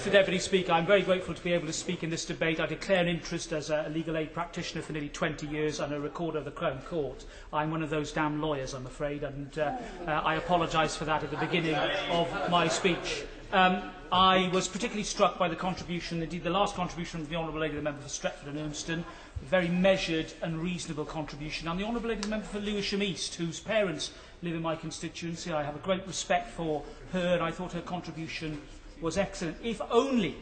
Mr Deputy Speaker, I'm very grateful to be able to speak in this debate. I declare an interest as a legal aid practitioner for nearly 20 years and a recorder of the Crown Court. I'm one of those damn lawyers, I'm afraid, and I apologise for that at the beginning of my speech. I was particularly struck by the contribution, indeed the last contribution of the Honourable Lady, the Member for Stretford and Urmston, a very measured and reasonable contribution, and the Honourable Lady, the Member for Lewisham East, whose parents live in my constituency. I have a great respect for her, and I thought her contribution was excellent. If only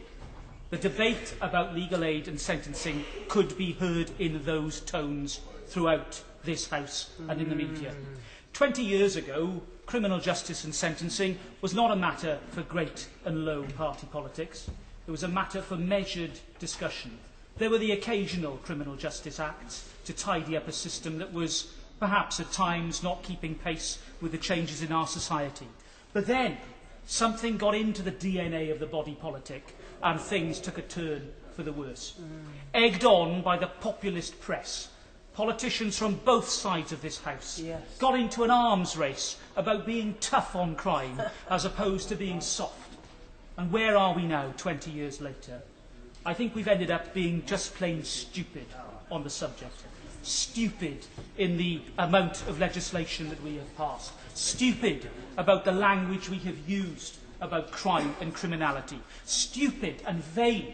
the debate about legal aid and sentencing could be heard in those tones throughout this House and in the media. 20 years ago, criminal justice and sentencing was not a matter for great and low party politics. It was a matter for measured discussion. There were the occasional criminal justice acts to tidy up a system that was perhaps at times not keeping pace with the changes in our society. But then something got into the DNA of the body politic and things took a turn for the worse. Egged on by the populist press, politicians from both sides of this House got into an arms race about being tough on crime as opposed to being soft. And where are we now, 20 years later? I think we've ended up being just plain stupid on the subject. Stupid in the amount of legislation that we have passed. Stupid about the language we have used about crime and criminality. Stupid and vain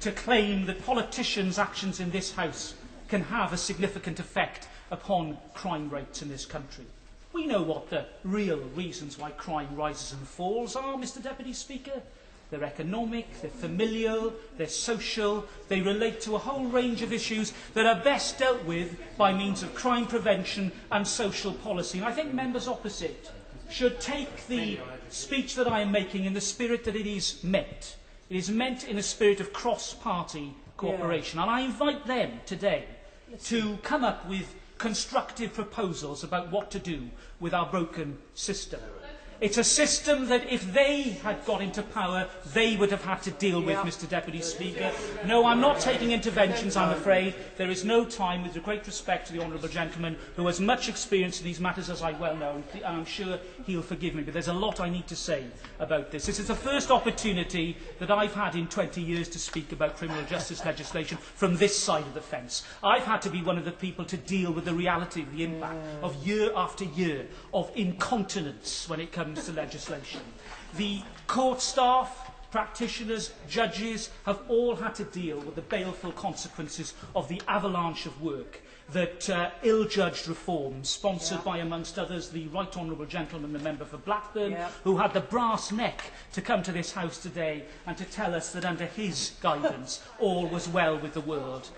to claim that politicians' actions in this House can have a significant effect upon crime rates in this country. We know what the real reasons why crime rises and falls are, Mr Deputy Speaker. They're economic, they're familial, they're social, they relate to a whole range of issues that are best dealt with by means of crime prevention and social policy. And I think members opposite should take the speech that I am making in the spirit that it is meant. It is meant in a spirit of cross-party cooperation. And I invite them today to come up with constructive proposals about what to do with our broken system. It's a system that if they had got into power, they would have had to deal with, Mr Deputy Speaker. No, I'm not taking interventions, I'm afraid. There is no time, with great respect to the Honourable Gentleman, who has much experience in these matters, as I well know, and I'm sure he'll forgive me, but there's a lot I need to say about this. This is the first opportunity that I've had in 20 years to speak about criminal justice legislation from this side of the fence. I've had to be one of the people to deal with the reality of the impact of year after year of incontinence when it comes to legislation. The court staff, practitioners, judges have all had to deal with the baleful consequences of the avalanche of work that ill-judged reforms, sponsored by, amongst others, the Right Honourable Gentleman, the member for Buckland, who had the brass neck to come to this House today and to tell us that under his guidance all was well with the world.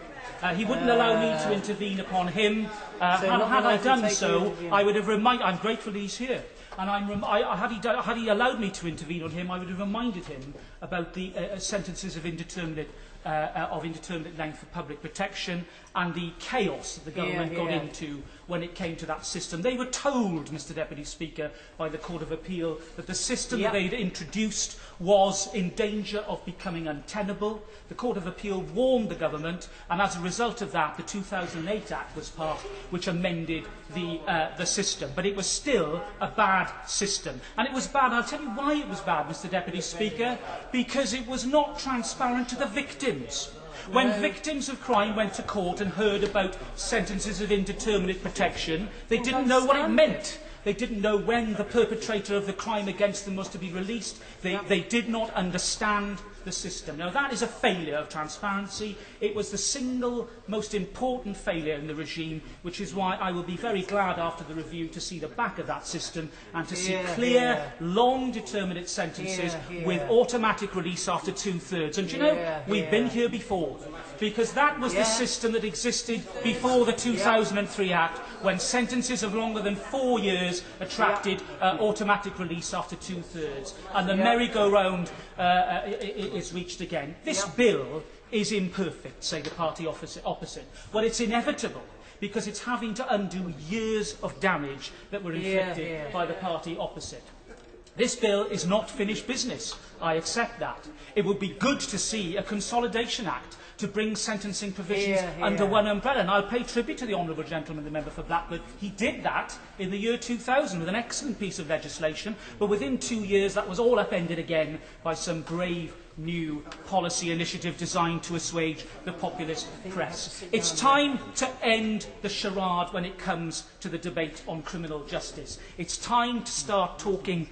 He wouldn't allow me to intervene upon him. Had I done so, I would have reminded... I'm grateful he's here. And had he allowed me to intervene on him, I would have reminded him about the sentences of indeterminate length for public protection and the chaos that the government got into when it came to that system. They were told, Mr Deputy Speaker, by the Court of Appeal that the system that they'd introduced was in danger of becoming untenable. The Court of Appeal warned the government, and as a result of that, the 2008 Act was passed, which amended the system. But it was still a bad system. And it was bad. I'll tell you why it was bad, Mr Deputy Speaker, because it was not transparent to the victims. When victims of crime went to court and heard about sentences of indeterminate protection, they didn't know what it meant. They didn't know when the perpetrator of the crime against them was to be released. They did not understand the system. Now, that is a failure of transparency. It was the single most important failure in the regime, which is why I will be very glad after the review to see the back of that system and to see clear, long, determinate sentences with automatic release after 2/3. And you know, we've been here before, because that was the system that existed before the 2003 Act, when sentences of longer than 4 years attracted automatic release after 2/3. And the merry-go-round is reached again. This bill is imperfect, say the party opposite. Well, it's inevitable, because it's having to undo years of damage that were inflicted by the party opposite. This bill is not finished business. I accept that. It would be good to see a Consolidation Act to bring sentencing provisions under one umbrella. And I'll pay tribute to the honourable gentleman, the member for Buckland. He did that in the year 2000 with an excellent piece of legislation, but within 2 years that was all upended again by some brave new policy initiative designed to assuage the populist press. It's time to end the charade when it comes to the debate on criminal justice. It's time to start talking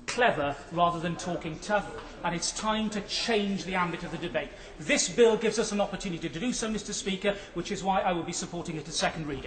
clever rather than talking tough, and it's time to change the ambit of the debate. This bill gives us an opportunity to do so, Mr. Speaker, which is why I will be supporting it at second reading.